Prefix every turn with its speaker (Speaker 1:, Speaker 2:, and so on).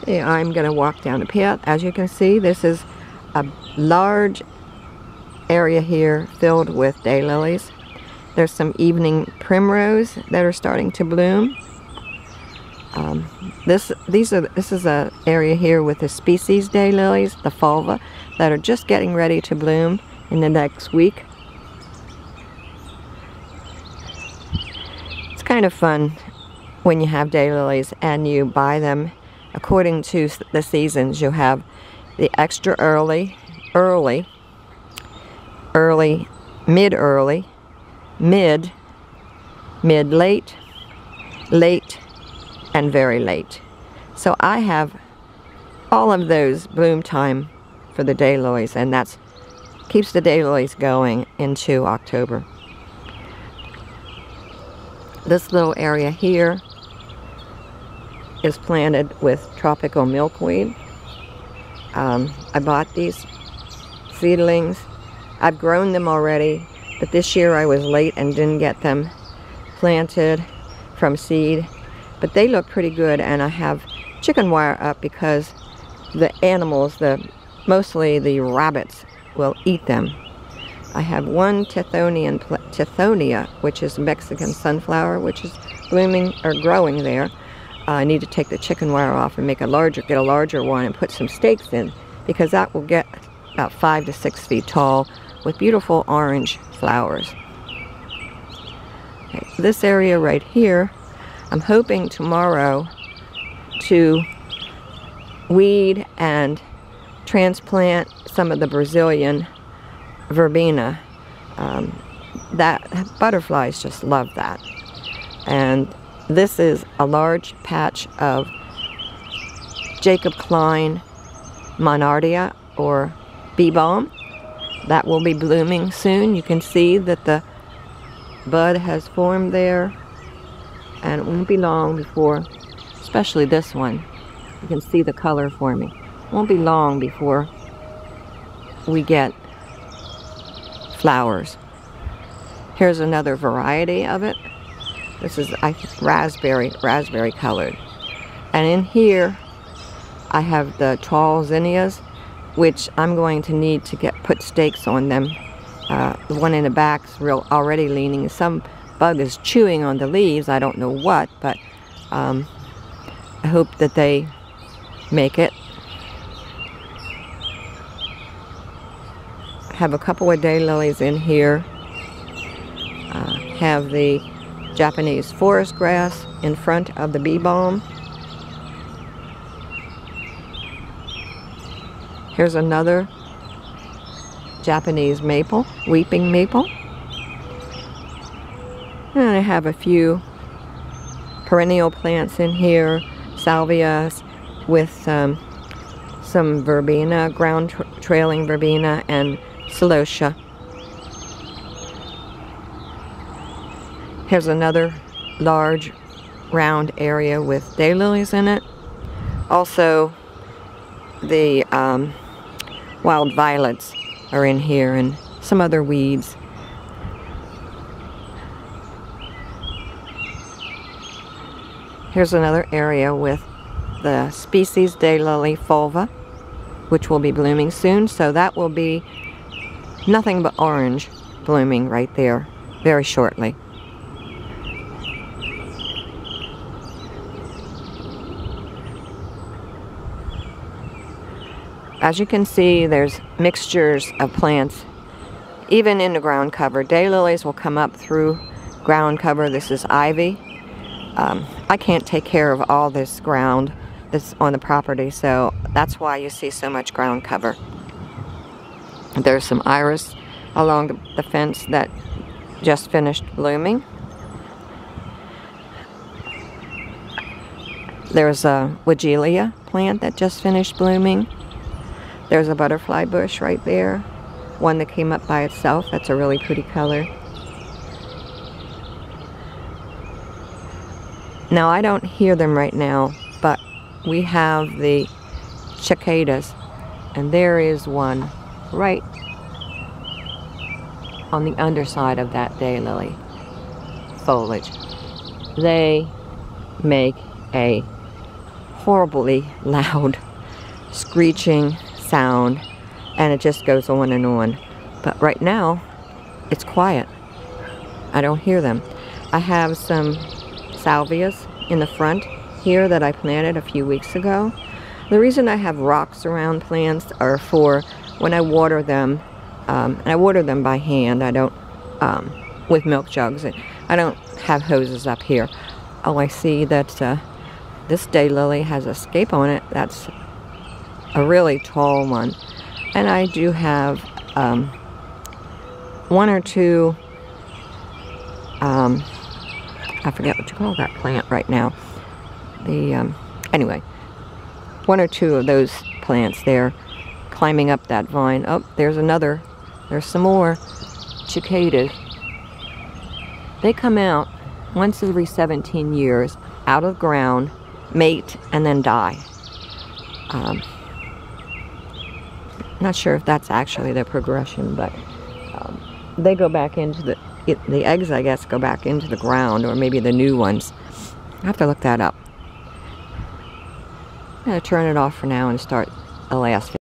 Speaker 1: Yeah, I'm going to walk down the path. As you can see, this is a large area here filled with daylilies. There's some evening primrose that are starting to bloom. This is a area here with the species daylilies, the fulva, that are just getting ready to bloom in the next week. It's kind of fun when you have daylilies and you buy them according to the seasons. You have the extra early, mid-early, mid-late, late, and very late. So I have all of those bloom time for the daylilies, and that keeps the daylilies going into October. This little area here is planted with tropical milkweed. I bought these seedlings. I've grown them already, but this year I was late and didn't get them planted from seed. But they look pretty good, and I have chicken wire up because the animals, mostly the rabbits, will eat them. I have one Tithonia, which is Mexican sunflower, which is blooming or growing there. I need to take the chicken wire off and get a larger one and put some stakes in, because that will get about 5 to 6 feet tall with beautiful orange flowers. Okay, this area right here, I'm hoping tomorrow to weed and transplant some of the Brazilian verbena. That butterflies just love that. And this is a large patch of Jacob Klein Monardia, or bee balm, that will be blooming soon. You can see that the bud has formed there, and it won't be long before, especially this one, you can see the color forming. It won't be long before we get flowers. Here's another variety of it. This is, I think, raspberry colored. And in here, I have the tall zinnias, which I'm going to need to put stakes on them. The one in the back's already leaning. Some bug is chewing on the leaves. I don't know what, but I hope that they make it. I have a couple of daylilies in here. Have the Japanese forest grass in front of the bee balm. Here's another Japanese maple, weeping maple. And I have a few perennial plants in here, salvias with some verbena, ground trailing verbena, and celosia. Here's another large round area with daylilies in it. Also, the wild violets are in here, and some other weeds. Here's another area with the species daylily fulva, which will be blooming soon. So that will be nothing but orange blooming right there very shortly. As you can see, there's mixtures of plants even in the ground cover. Daylilies will come up through ground cover. This is ivy. I can't take care of all this ground that's on the property, so that's why you see so much ground cover. There's some iris along the fence that just finished blooming. There's a Weigela plant that just finished blooming. There's a butterfly bush right there, one that came up by itself. That's a really pretty color. Now, I don't hear them right now, but we have the cicadas, and there is one right on the underside of that daylily foliage. They make a horribly loud screeching sound, and it just goes on and on. But right now it's quiet. I don't hear them. I have some salvias in the front here that I planted a few weeks ago. The reason I have rocks around plants are for when I water them, and I water them by hand. I don't with milk jugs. I don't have hoses up here. Oh, I see that this daylily has a scape on it. That's a really tall one. And I do have one or two, I forget what you call that plant right now. Anyway, one or two of those plants there climbing up that vine. Oh, there's another. There's some more cicadas. They come out once every 17 years out of the ground, mate, and then die. Not sure if that's actually the progression, but they go back into the eggs, I guess, go back into the ground, or maybe the new ones. I have to look that up. I'm going to turn it off for now and start the last